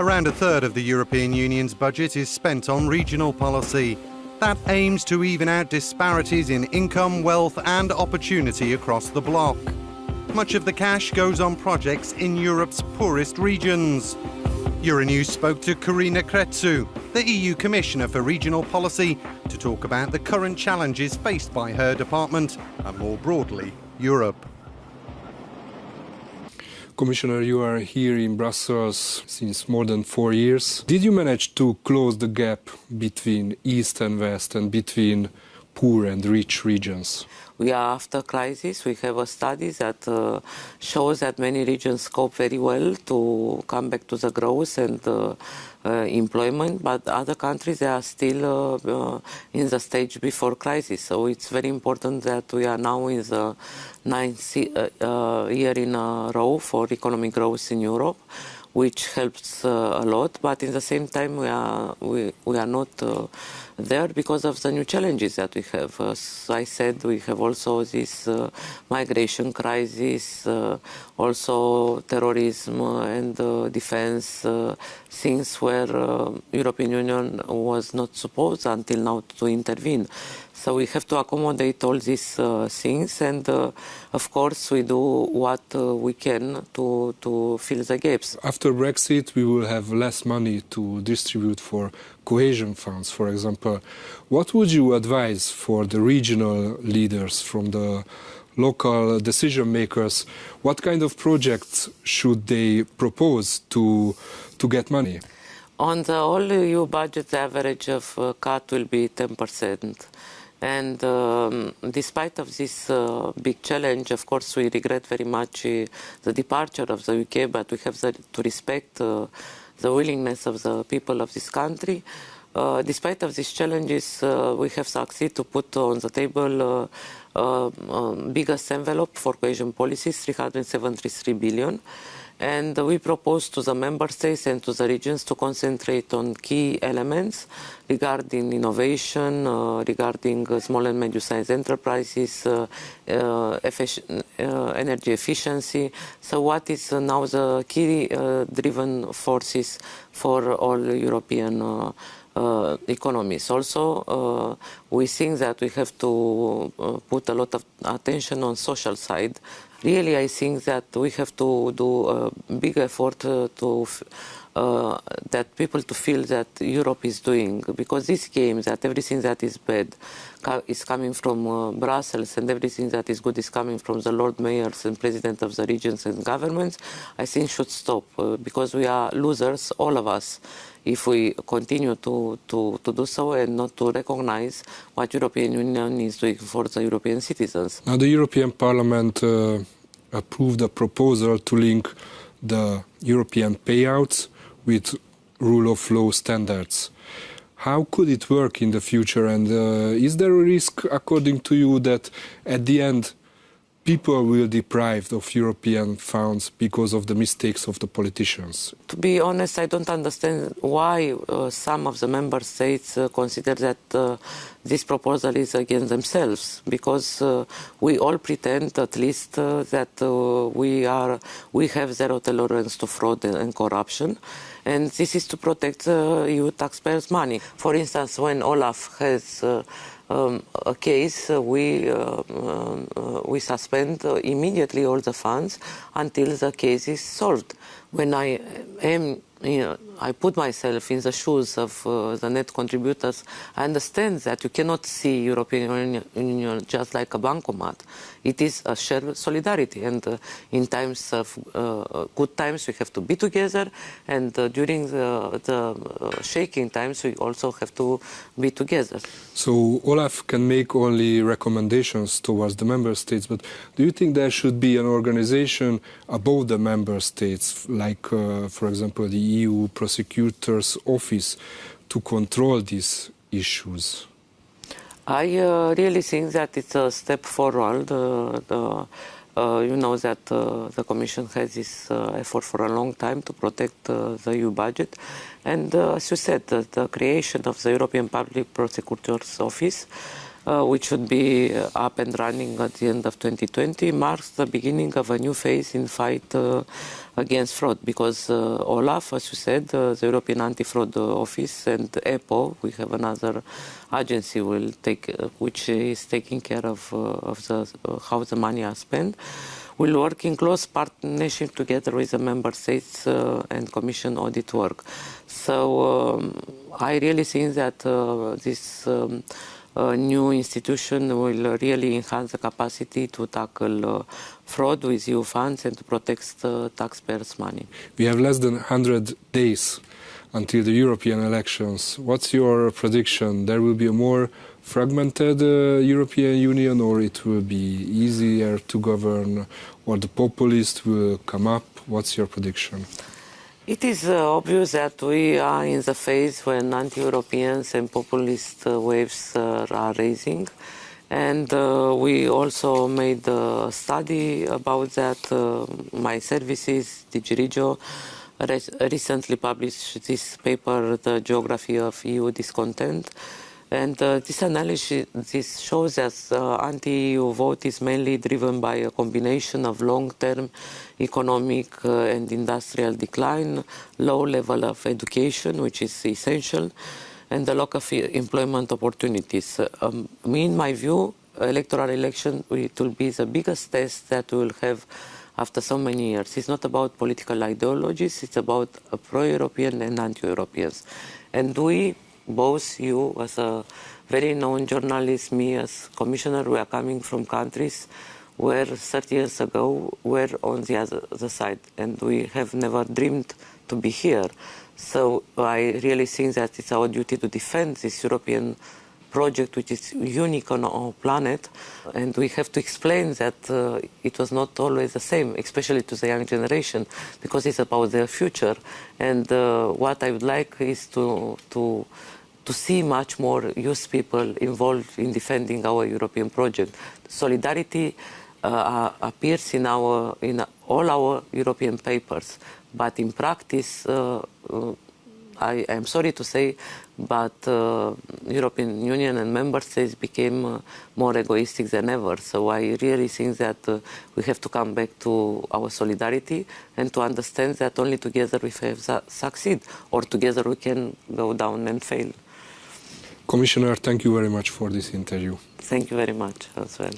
Around a third of the European Union's budget is spent on regional policy. That aims to even out disparities in income, wealth and opportunity across the bloc. Much of the cash goes on projects in Europe's poorest regions. Euronews spoke to Corina Cretu, the EU Commissioner for Regional Policy, to talk about the current challenges faced by her department and, more broadly, Europe. Commissioner, you are here in Brussels since more than 4 years. Did you manage to close the gap between East and West and between poor and rich regions? We are after crisis. We have a study that shows that many regions cope very well to come back to the growth and employment, but other countries they are still in the stage before crisis. So it's very important that we are now in the 9th year in a row for economic growth in Europe, which helps a lot. But in the same time, we are not there because of the new challenges that we have. As I said, we have also this migration crisis, also terrorism and defense, things where European Union was not supposed until now to intervene. So we have to accommodate all these things, and of course we do what we can to fill the gaps. After Brexit, we will have less money to distribute for cohesion funds, for example. What would you advise for the regional leaders, from the local decision makers? What kind of projects should they propose to get money? On the whole EU budget, the average of cut will be 10%. And despite of this big challenge, of course, we regret very much the departure of the UK, but we have to respect the willingness of the people of this country. Despite of these challenges, we have succeeded to put on the table biggest envelope for cohesion policies, 373 billion. And we propose to the member states and to the regions to concentrate on key elements regarding innovation, regarding small and medium-sized enterprises, energy efficiency. So what is now the key driven forces for all European economies? Also, we think that we have to put a lot of attention on social side. Really, I think that we have to do a big effort that people to feel that Europe is doing, because this game that everything that is bad is coming from Brussels and everything that is good is coming from the Lord Mayors and President of the regions and governments, I think should stop, because we are losers, all of us, if we continue to do so and not to recognize what European Union is doing for the European citizens. Now, the European Parliament approved a proposal to link the European payouts with rule of law standards. How could it work in the future, and is there a risk, according to you, that at the end people will be deprived of European funds because of the mistakes of the politicians? To be honest, I don't understand why some of the member states consider that this proposal is against themselves, because we all pretend, at least, that we have zero tolerance to fraud and corruption, and this is to protect EU taxpayers' money. For instance, when Olaf has a case, we suspend immediately all the funds until the case is solved. When I put myself in the shoes of the net contributors, I understand that you cannot see European Union just like a bancomat. It is a shared solidarity, and in times of good times we have to be together, and during the shaking times we also have to be together. So Olaf can make only recommendations towards the member states, but do you think there should be an organization above the member states, like for example the EU Prosecutor's Office, to control these issues? I really think that it's a step forward. You know that the Commission has this effort for a long time to protect the EU budget. And as you said, the creation of the European Public Prosecutor's Office which should be up and running at the end of 2020, marks the beginning of a new phase in fight against fraud, because Olaf, as you said, the European Anti-Fraud Office, and EPO, we have another agency which is taking care of how the money is spent, will work in close partnership together with the member states and commission audit work. So I really think that this new institution will really enhance the capacity to tackle fraud with EU funds and to protect the taxpayers' money. We have less than 100 days until the European elections. What's your prediction? There will be a more fragmented European Union, or it will be easier to govern, or the populists will come up? What's your prediction? It is obvious that we are in the phase when anti-Europeans and populist waves are raising. And we also made a study about that. My services, DigiRegio, recently published this paper, The Geography of EU Discontent. And this analysis shows that anti-EU vote is mainly driven by a combination of long-term economic and industrial decline, low level of education, which is essential, and the lack of employment opportunities. In my view, electoral election it will be the biggest test that we will have after so many years. It's not about political ideologies, it's about pro-European and anti-Europeans. And we, both you as a very known journalist, me as commissioner, we are coming from countries where 30 years ago were on the other side, and we have never dreamed to be here. So I really think that it's our duty to defend this European project, which is unique on our planet, and we have to explain that it was not always the same, especially to the young generation, because it's about their future. And what I would like is to see much more youth people involved in defending our European project. Solidarity appears in all our European papers, but in practice, I am sorry to say, but European Union and member states became more egoistic than ever. So I really think that we have to come back to our solidarity and to understand that only together we have succeed, or together we can go down and fail. Commissioner, thank you very much for this interview. Thank you very much as well.